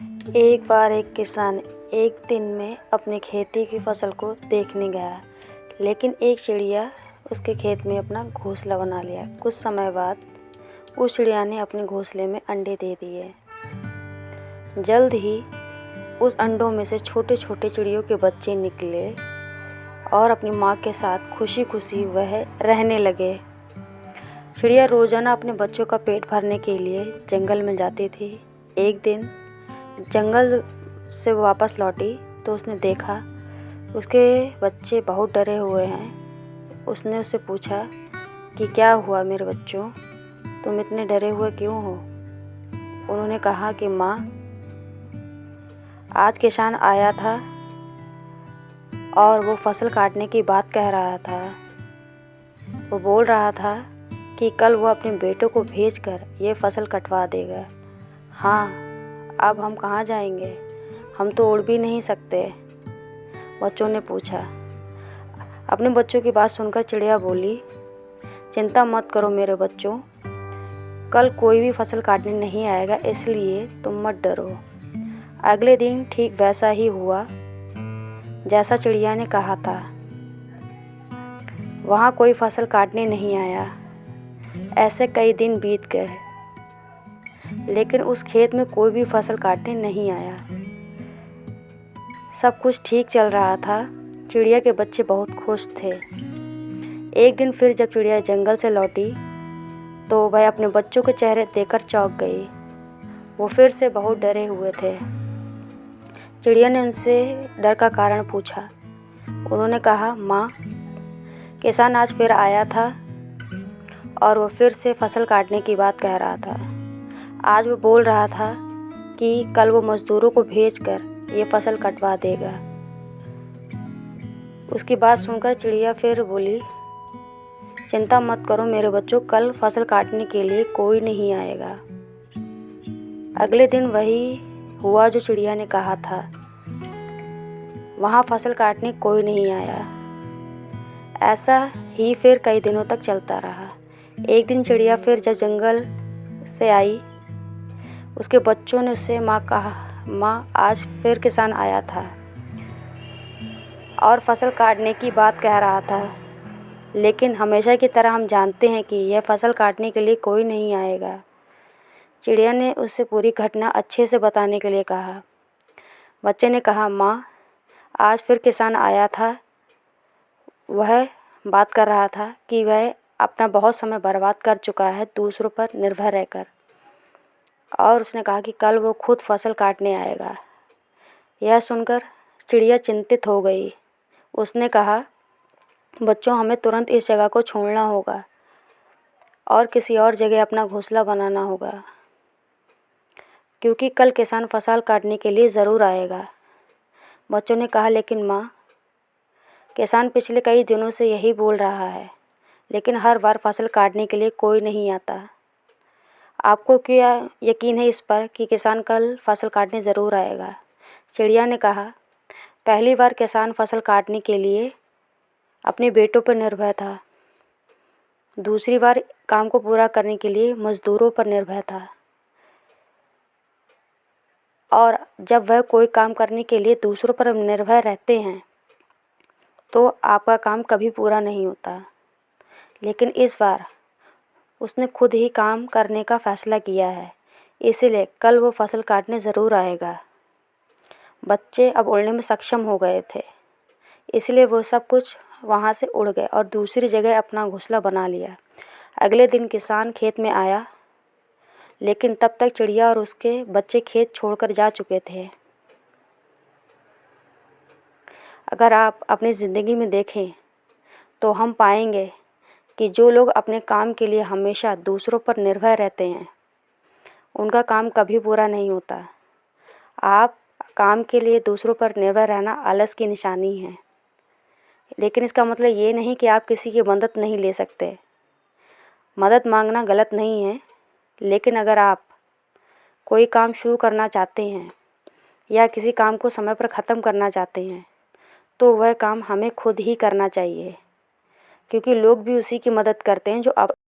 एक बार एक किसान एक दिन में अपनी खेती की फसल को देखने गया, लेकिन एक चिड़िया उसके खेत में अपना घोंसला बना लिया। कुछ समय बाद उस चिड़िया ने अपने घोंसले में अंडे दे दिए। जल्द ही उस अंडों में से छोटे छोटे चिड़ियों के बच्चे निकले और अपनी माँ के साथ खुशी खुशी वह रहने लगे। चिड़िया रोज़ाना अपने बच्चों का पेट भरने के लिए जंगल में जाती थी। एक दिन जंगल से वापस लौटी तो उसने देखा उसके बच्चे बहुत डरे हुए हैं। उसने उससे पूछा कि क्या हुआ मेरे बच्चों, तुम इतने डरे हुए क्यों हो? उन्होंने कहा कि माँ, आज किसान आया था और वो फसल काटने की बात कह रहा था। वो बोल रहा था कि कल वो अपने बेटों को भेजकर ये फसल कटवा देगा। हाँ, अब हम कहाँ जाएंगे? हम तो उड़ भी नहीं सकते। बच्चों ने पूछा। अपने बच्चों की बात सुनकर चिड़िया बोली, चिंता मत करो मेरे बच्चों, कल कोई भी फसल काटने नहीं आएगा, इसलिए तुम मत डरो। अगले दिन ठीक वैसा ही हुआ जैसा चिड़िया ने कहा था। वहाँ कोई फसल काटने नहीं आया। ऐसे कई दिन बीत गए, लेकिन उस खेत में कोई भी फसल काटने नहीं आया। सब कुछ ठीक चल रहा था। चिड़िया के बच्चे बहुत खुश थे। एक दिन फिर जब चिड़िया जंगल से लौटी तो वह अपने बच्चों के चेहरे देखकर चौंक गई। वो फिर से बहुत डरे हुए थे। चिड़िया ने उनसे डर का कारण पूछा। उन्होंने कहा, माँ, किसान आज फिर आया था और वो फिर से फसल काटने की बात कह रहा था। आज वो बोल रहा था कि कल वो मज़दूरों को भेजकर ये फसल कटवा देगा। उसकी बात सुनकर चिड़िया फिर बोली, चिंता मत करो मेरे बच्चों, कल फसल काटने के लिए कोई नहीं आएगा। अगले दिन वही हुआ जो चिड़िया ने कहा था। वहाँ फसल काटने कोई नहीं आया। ऐसा ही फिर कई दिनों तक चलता रहा। एक दिन चिड़िया फिर जब जंगल से आई, उसके बच्चों ने उससे कहा, माँ, आज फिर किसान आया था और फसल काटने की बात कह रहा था, लेकिन हमेशा की तरह हम जानते हैं कि यह फसल काटने के लिए कोई नहीं आएगा। चिड़िया ने उससे पूरी घटना अच्छे से बताने के लिए कहा। बच्चे ने कहा, माँ, आज फिर किसान आया था। वह बात कर रहा था कि वह अपना बहुत समय बर्बाद कर चुका है दूसरों पर निर्भर रहकर, और उसने कहा कि कल वो खुद फसल काटने आएगा। यह सुनकर चिड़िया चिंतित हो गई। उसने कहा, बच्चों, हमें तुरंत इस जगह को छोड़ना होगा और किसी और जगह अपना घोंसला बनाना होगा, क्योंकि कल किसान फसल काटने के लिए ज़रूर आएगा। बच्चों ने कहा, लेकिन माँ, किसान पिछले कई दिनों से यही बोल रहा है, लेकिन हर बार फसल काटने के लिए कोई नहीं आता। आपको क्या यकीन है इस पर कि किसान कल फसल काटने ज़रूर आएगा? चिड़िया ने कहा, पहली बार किसान फसल काटने के लिए अपने बेटों पर निर्भर था। दूसरी बार काम को पूरा करने के लिए मज़दूरों पर निर्भर था। और जब वह कोई काम करने के लिए दूसरों पर निर्भर रहते हैं तो आपका काम कभी पूरा नहीं होता। लेकिन इस बार उसने खुद ही काम करने का फ़ैसला किया है, इसीलिए कल वो फसल काटने ज़रूर आएगा। बच्चे अब उड़ने में सक्षम हो गए थे, इसलिए वो सब कुछ वहाँ से उड़ गए और दूसरी जगह अपना घोंसला बना लिया। अगले दिन किसान खेत में आया, लेकिन तब तक चिड़िया और उसके बच्चे खेत छोड़कर जा चुके थे। अगर आप अपनी ज़िंदगी में देखें तो हम पाएंगे कि जो लोग अपने काम के लिए हमेशा दूसरों पर निर्भर रहते हैं, उनका काम कभी पूरा नहीं होता। आप काम के लिए दूसरों पर निर्भर रहना आलस की निशानी है, लेकिन इसका मतलब ये नहीं कि आप किसी की मदद नहीं ले सकते। मदद मांगना गलत नहीं है, लेकिन अगर आप कोई काम शुरू करना चाहते हैं या किसी काम को समय पर ख़त्म करना चाहते हैं तो वह काम हमें खुद ही करना चाहिए, क्योंकि लोग भी उसी की मदद करते हैं जो आप